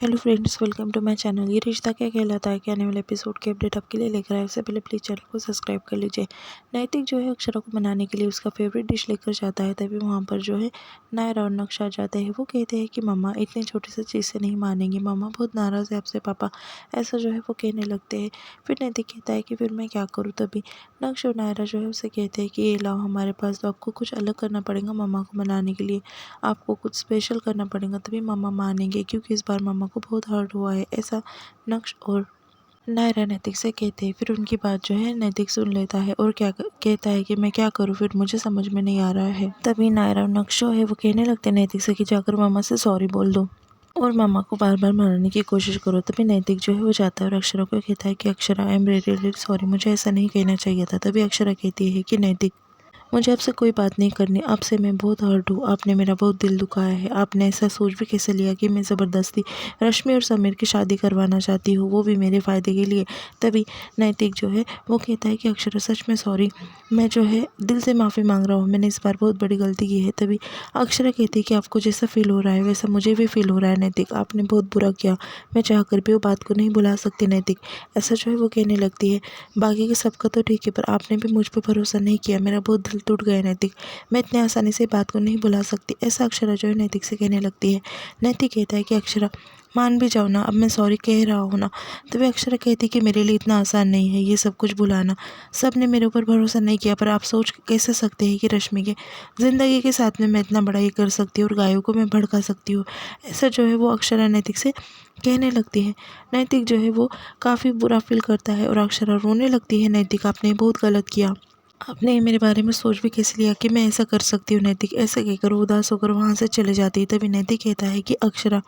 Hello friends, welcome to my channel. ये रिश्ता क्या कहलाता है के आने वाले एपिसोड की अपडेट आपके लिए लेकर आए। उससे पहले प्लीज़ चैनल को सब्सक्राइब कर लीजिए। नैतिक जो है अक्षरा को मनाने के लिए उसका फेवरेट डिश लेकर जाता है। तभी वहाँ पर जो है नायरा और नक्श आ जाते हैं। वो कहते हैं कि मम्मा इतने छोटे से चीज़ से नहीं मानेंगी, मम्मा बहुत नाराज़ है आपसे पापा, ऐसा जो है वो कहने लगते हैं। फिर नैतिक कहता है कि फिर मैं क्या करूँ। तभी नक्श और नायरा जो है उसे कहते हैं कि ये लाओ हमारे पास, तो आपको कुछ अलग करना पड़ेगा मम्मा को मनाने के लिए, आपको कुछ स्पेशल करना पड़ेगा तभी मम्मा मानेंगे, क्योंकि इस बार मम्मा को बहुत हर्ट हुआ है, ऐसा नक्श और नायरा नैतिक से कहते हैं। फिर उनकी बात जो है नैतिक सुन लेता है और कहता है कि मैं क्या करूँ, फिर मुझे समझ में नहीं आ रहा है। तभी नायरा और नक्श जो है वो कहने लगते हैं नैतिक से कि जाकर मामा से सॉरी बोल दो और मामा को बार बार मनाने की कोशिश करो। तभी नैतिक जो है वो जाता है और अक्षरा को कहता है कि Akshara, I am really sorry, मुझे ऐसा नहीं कहना चाहिए था। तभी अक्षरा कहती है कि नैतिक, मुझे आपसे कोई बात नहीं करनी, आपसे मैं बहुत हर्ट हूँ, आपने मेरा बहुत दिल दुखाया है। आपने ऐसा सोच भी कैसे लिया कि मैं ज़बरदस्ती रश्मि और समीर की शादी करवाना चाहती हूँ, वो भी मेरे फ़ायदे के लिए। तभी नैतिक जो है वो कहता है कि अक्षरा सच में सॉरी, मैं जो है दिल से माफ़ी मांग रहा हूँ, मैंने इस बार बहुत बड़ी गलती की है। तभी अक्षरा कहती है कि आपको जैसा फील हो रहा है वैसा मुझे भी फील हो रहा है नैतिक, आपने बहुत बुरा किया, मैं चाह कर भी वो बात को नहीं भुला सकती नैतिक, ऐसा जो है वो कहने लगती है। बाकी के सबका तो ठीक है, पर आपने भी मुझ पर भरोसा नहीं किया, मेरा बहुत दिल टूट गया नैतिक, मैं इतने आसानी से बात को नहीं भुला सकती, ऐसा अक्षरा जो है नैतिक से कहने लगती है। नैतिक कहता है कि अक्षरा मान भी जाओ ना, अब मैं सॉरी कह रहा हूँ ना। तभी अक्षरा कहती है कि मेरे लिए इतना आसान नहीं है ये सब कुछ भुलाना, सब ने मेरे ऊपर भरोसा नहीं किया, पर आप सोच कैसे सकते हैं कि रश्मि के ज़िंदगी के साथ में मैं इतना बड़ा ये कर सकती हूँ और गायों को मैं भड़का सकती हूँ, ऐसा जो है वो अक्षरा नैतिक से कहने लगती है। नैतिक जो है वो काफ़ी बुरा फील करता है और अक्षरा रोने लगती है। नैतिक, आपने बहुत गलत किया, आपने मेरे बारे में सोच भी कैसे लिया कि मैं ऐसा कर सकती हूँ नैतिक, ऐसा कहकर वो उदास होकर वहाँ से चले जाती है। तभी नैतिक कहता है कि अक्षरा,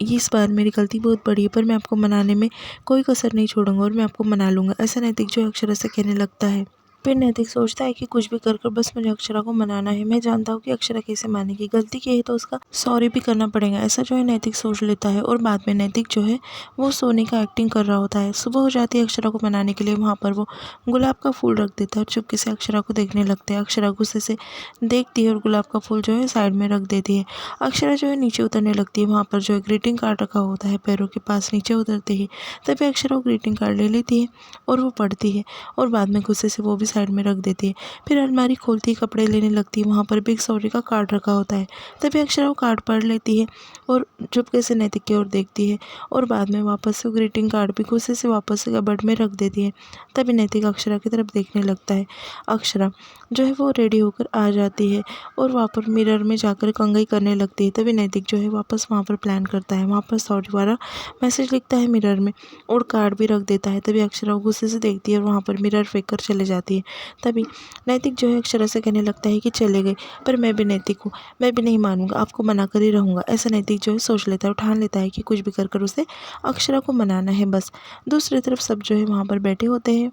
इस बार मेरी गलती बहुत बड़ी है, पर मैं आपको मनाने में कोई कसर नहीं छोड़ूंगा और मैं आपको मना लूँगा, ऐसा नैतिक जो है अक्षरा से कहने लगता है। फिर नैतिक सोचता है कि कुछ भी कर बस मुझे अक्षरा को मनाना है, मैं जानता हूँ कि अक्षरा कैसे मानेगी, गलती की है तो उसका सॉरी भी करना पड़ेगा, ऐसा जो है नैतिक सोच लेता है। और बाद में नैतिक जो है वो सोने का एक्टिंग कर रहा होता है। सुबह हो जाती है अक्षरा को मनाने के लिए, वहाँ पर वो गुलाब का फूल रख देता है और चुपके से अक्षरा को देखने लगता है। अक्षरा गुस्से से देखती है और गुलाब का फूल जो है साइड में रख देती है। अक्षरा जो है नीचे उतरने लगती है, वहाँ पर जो है ग्रीटिंग कार्ड रखा होता है पैरों के पास, नीचे उतरते ही तभी अक्षरा वो ग्रीटिंग कार्ड ले लेती है और वो पढ़ती है और बाद में गुस्से से वो भी साइड में रख देती है। फिर अलमारी खोलती है, कपड़े लेने लगती है, वहाँ पर बिग सॉरी का कार्ड रखा होता है। तभी अक्षरा वो कार्ड पढ़ लेती है और चुपके से नैतिक की ओर देखती है और बाद में वापस से ग्रीटिंग कार्ड भी गुस्से से वापस से कबर्ड में रख देती है। तभी नैतिक अक्षरा की तरफ देखने लगता है। अक्षरा जो है वो रेडी होकर आ जाती है और वहाँ पर मिरर में जाकर कंघी करने लगती है। तभी नैतिक जो है वापस वहाँ पर प्लान करता है, वहाँ पर सॉरी वाला मैसेज लिखता है मिरर में और कार्ड भी रख देता है। तभी अक्षरा गुस्से से देखती है और वहाँ पर मिरर फेंक कर चले जाती है। तभी नैतिक जो है अक्षरा से कहने लगता है कि चले गए, पर मैं भी नैतिक हूँ, मैं भी नहीं मानूंगा, आपको मना कर ही रहूँगा, ऐसा नैतिक जो है सोच लेता है, ठान लेता है कि कुछ भी कर उसे अक्षरा को मनाना है बस। दूसरी तरफ सब जो है वहाँ पर बैठे होते हैं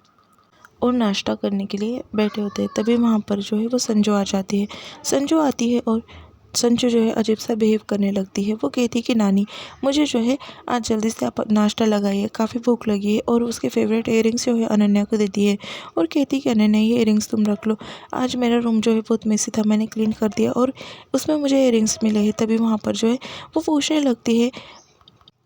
और नाश्ता करने के लिए बैठे होते हैं। तभी वहाँ पर जो है वो संजू आ जाती है। संजू आती है और संजू जो है अजीब सा बिहेव करने लगती है। वो कहती है कि नानी, मुझे जो है आज जल्दी से आप नाश्ता लगाइए, काफ़ी भूख लगी है, और उसके फेवरेट इयरिंग्स जो है अनन्या को देती है और कहती है कि अनन्या ये इयरिंग्स तुम रख लो, आज मेरा रूम जो है बहुत मेसी था, मैंने क्लीन कर दिया और उसमें मुझे इयरिंग्स मिले हैं। तभी वहाँ पर जो है वो पूछने लगती है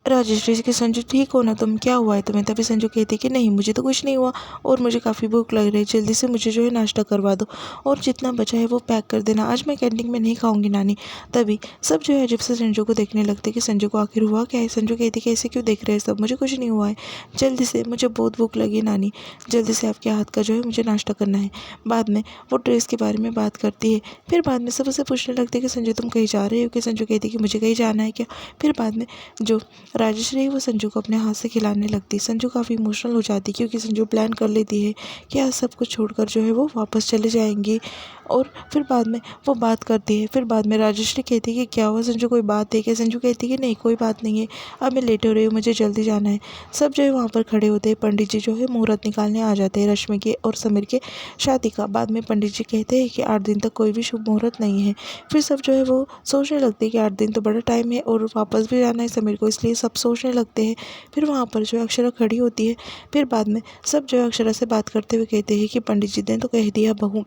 राजेश कि संजू ठीक हो ना तुम, क्या हुआ है तुम्हें। तभी संजू कहती है कि नहीं मुझे तो कुछ नहीं हुआ और मुझे काफ़ी भूख लग रही है, जल्दी से मुझे जो है नाश्ता करवा दो और जितना बचा है वो पैक कर देना, आज मैं कैंटीन में नहीं खाऊंगी नानी। तभी सब जो है अजीब से संजू को देखने लगते हैं कि संजू को आखिर हुआ क्या है। संजू कहती है कि ऐसे क्यों देख रहे हैं सब, मुझे कुछ नहीं हुआ है, जल्दी से, मुझे बहुत भूख लगी है नानी, जल्दी से आपके हाथ का जो है मुझे नाश्ता करना है। बाद में वो ड्रेस के बारे में बात करती है। फिर बाद में सब उसे पूछने लगते हैं कि संजू तुम कहीं जा रहे हो, कि संजू कहती है कि मुझे कहीं जाना है क्या। फिर बाद में जो राजश्री वो संजू को अपने हाथ से खिलाने लगती। संजू काफ़ी इमोशनल हो जाती क्योंकि संजू प्लान कर लेती है कि आज सब कुछ छोड़कर जो है वो वापस चले जाएंगी। और फिर बाद में वो बात करती है। फिर बाद में राजश्री कहती है कि क्या हुआ संजू, कोई बात है क्या। संजू कहती है कि नहीं कोई बात नहीं है, अब मैं लेट हो रही हूँ, मुझे जल्दी जाना है। सब जो है वहाँ पर खड़े होते हैं। पंडित जी जो है मुहूर्त निकालने आ जाते हैं रश्मि के और समीर के शादी का। बाद में पंडित जी कहते हैं कि 8 दिन तक कोई भी शुभ मुहूर्त नहीं है। फिर सब जो है वो सोचने लगते हैं कि 8 दिन तो बड़ा टाइम है और वापस भी जाना है समीर को, इसलिए सब सोचने लगते हैं। फिर वहाँ पर जो है अक्षरा खड़ी होती है। फिर बाद में सब जो है अक्षरा से बात करते हुए कहते हैं कि पंडित जी ने तो कह दिया बहू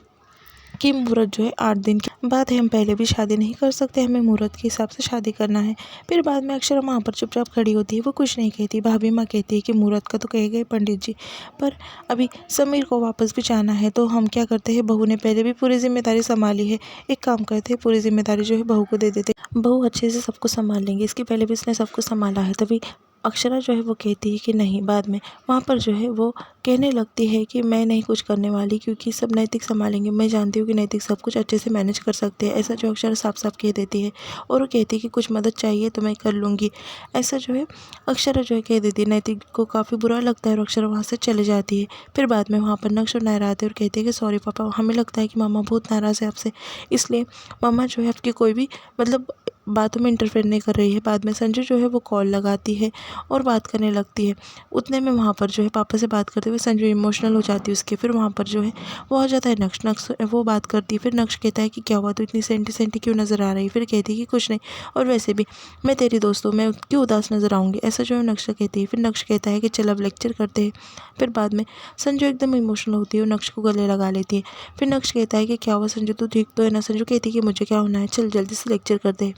कि मुहूर्त जो है 8 दिन की बात है, हम पहले भी शादी नहीं कर सकते, हमें मुहूर्त के हिसाब से शादी करना है। फिर बाद में अक्षरा वहाँ पर चुपचाप खड़ी होती है, वो कुछ नहीं कहती। भाभी माँ कहती है कि मुहूर्त का तो कहे गए पंडित जी, पर अभी समीर को वापस भी जाना है, तो हम क्या करते हैं, बहू ने पहले भी पूरी जिम्मेदारी संभाली है, एक काम करते हैं पूरी जिम्मेदारी जो है बहू को दे देते, बहू अच्छे से सब कुछ संभाल लेंगे, इसके पहले भी इसने सब कुछ संभाला है। तभी अक्षरा जो है वो कहती है कि नहीं। बाद में वहाँ पर जो है वो कहने लगती है कि मैं नहीं कुछ करने वाली, क्योंकि सब नैतिक संभालेंगे, मैं जानती हूँ कि नैतिक सब कुछ अच्छे से मैनेज कर सकते हैं, ऐसा जो अक्षरा साफ साफ कह देती है। और वो कहती है कि कुछ मदद चाहिए तो मैं कर लूँगी, ऐसा जो है अक्षरा जो है कह देती है। नैतिक को काफ़ी बुरा लगता है और अक्षरा वहाँ से चले जाती है। फिर बाद में वहाँ पर नक्श और नायरा आते हैं और कहते हैं कि सॉरी पापा, हमें लगता है कि मामा बहुत नाराज़ है आपसे, इसलिए मामा जो है आपकी कोई भी मतलब बातों में इंटरफेयर नहीं कर रही है। बाद में संजू जो है वो कॉल लगाती है और बात करने लगती है। उतने में वहाँ पर जो है पापा से बात करते हुए संजू इमोशनल हो जाती है उसके। फिर वहाँ पर जो है वो आ जाता है नक्श। नक्श वो बात करती है, फिर नक्श कहता है कि क्या हुआ, तो इतनी सेंटी सेंटी क्यों नज़र आ रही है। फिर कहती है कि कुछ नहीं, और वैसे भी मैं तेरी दोस्त हूँ, मैं क्यों उदास नज़र आऊँगी, ऐसा जो है नक्श कहती है। फिर नक्श कहता है कि चल अब लेक्चर करते हैं। फिर बाद में संजू एकदम इमोशनल होती है और नक्श को गले लगा लेती है। फिर नक्श कहता है कि क्या हुआ संजू, तू ठीक तो है ना। संजू कहती है कि मुझे क्या होना है, चल जल्दी से लेक्चर करते हैं।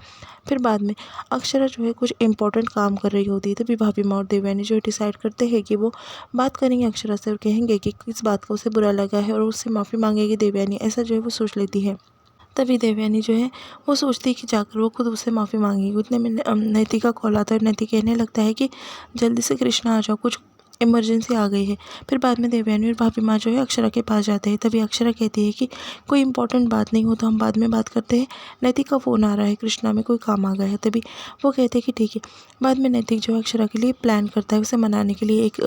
फिर बाद में अक्षरा जो है कुछ इंपॉर्टेंट काम कर रही होती है, तभी भाभी माँ और देवयानी जो डिसाइड करते हैं कि वो बात करेंगे अक्षरा से और कहेंगे कि किस बात का उसे बुरा लगा है और उससे माफ़ी मांगेगी देवयानी, ऐसा जो है वो सोच लेती है। तभी देवयानी जो है वो सोचती है कि जाकर वो खुद उससे माफ़ी मांगेगी। उतने में नैतिक का कॉल आता है और नैतिक कहने लगता है कि जल्दी से कृष्णा आ जाओ, कुछ इमरजेंसी आ गई है। फिर बाद में देवयानी और भाभी माँ जो है अक्षरा के पास जाते हैं। तभी अक्षरा कहती है कि कोई इंपॉर्टेंट बात नहीं हो तो हम बाद में बात करते हैं, नैतिक का फ़ोन आ रहा है, कृष्णा में कोई काम आ गया है। तभी वो कहते हैं कि ठीक है। बाद में नैतिक जो है अक्षरा के लिए प्लान करता है, उसे मनाने के लिए एक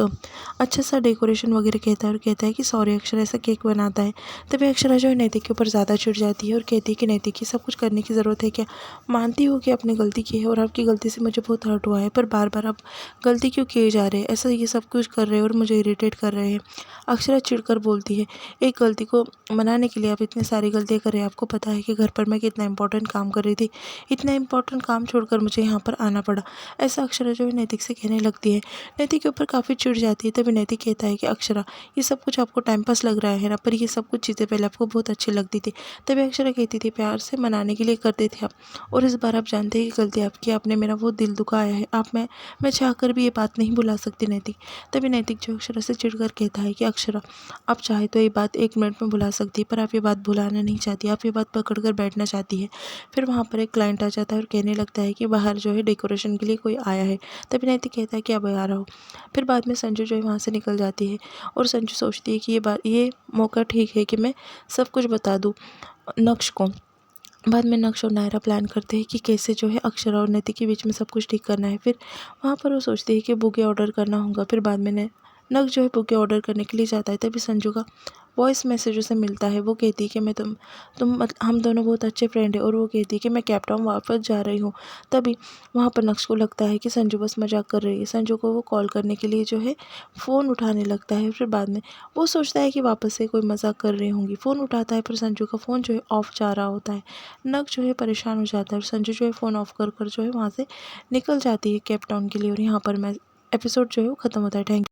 अच्छा सा डेकोरेशन वगैरह कहता है और कहता है कि सॉरी अक्षरा ऐसा केक बनाता है। तभी अक्षरा जो है नैतिक के ऊपर ज़्यादा चिढ़ जाती है और कहती है कि नैतिक की सब कुछ करने की ज़रूरत है क्या, मानती हो कि आपने गलती की है और आपकी गलती से मुझे बहुत हर्ट हुआ है, पर बार बार आप गलती क्यों किए जा रहे हैं, ऐसा ये सब कुछ कर रहे हैं और मुझे इरिटेट कर रहे हैं। अक्षरा चिढ़कर बोलती है, एक गलती को मनाने के लिए आप इतनी सारी गलतियाँ कर रहे हैं, आपको पता है कि घर पर मैं कितना इंपॉर्टेंट काम कर रही थी, इतना इंपॉर्टेंट काम छोड़कर मुझे यहाँ पर आना पड़ा, ऐसा अक्षरा जो है नैतिक से कहने लगती है। नैतिक के ऊपर काफ़ी चिढ़ जाती है। तभी नैतिक कहता है कि अक्षरा ये सब कुछ आपको टाइम पास लग रहा है ना, पर ये सब कुछ चीज़ें पहले आपको बहुत अच्छी लगती थी। तभी अक्षरा कहती थी प्यार से मनाने के लिए करते थे आप, और इस बार आप जानते हैं कि गलती आपकी, आपने मेरा बहुत दिल दुखाया है, आप मैं चाहकर भी ये बात नहीं भुला सकती नैतिक। तभी नैतिक जो अक्षरा से चिढ़कर कहता है कि अक्षरा आप चाहे तो ये बात 1 मिनट में भुला सकती है, पर आप ये बात भुलाना नहीं चाहती, आप ये बात पकड़ कर बैठना चाहती है। फिर वहाँ पर एक क्लाइंट आ जाता है और कहने लगता है कि बाहर जो है डेकोरेशन के लिए कोई आया है। तभी नैतिक कहता है कि अब आ रहा हो। फिर बाद में संजू जो है वहाँ से निकल जाती है और संजू सोचती है कि ये मौका ठीक है कि मैं सब कुछ बता दूँ नक्श को। बाद में नक्श और नायरा प्लान करते हैं कि कैसे जो है अक्षरा और नैतिक के बीच में सब कुछ ठीक करना है। फिर वहाँ पर वो सोचती है कि बुके ऑर्डर करना होगा। फिर बाद में नक्श जो है बुके ऑर्डर करने के लिए जाता है। तभी संजू का वॉइस मैसेज उसे मिलता है। वो कहती है कि मैं तुम मतलब हम दोनों बहुत अच्छे फ्रेंड हैं, और वो कहती है कि मैं केप टाउन वापस जा रही हूँ। तभी वहाँ पर नक्श को लगता है कि संजू बस मजाक कर रही है। संजू को वो कॉल करने के लिए जो है फ़ोन उठाने लगता है। फिर बाद में वो सोचता है कि वापस से कोई मजाक कर रही होंगी। फ़ोन उठाता है पर संजू का फ़ोन जो है ऑफ जा रहा होता है। नक्श जो है परेशान हो जाता है और संजू जो है फ़ोन ऑफ कर जो है वहाँ से निकल जाती है केप टाउन के लिए। और यहाँ पर मैं एपिसोड जो है वो ख़त्म होता है। थैंक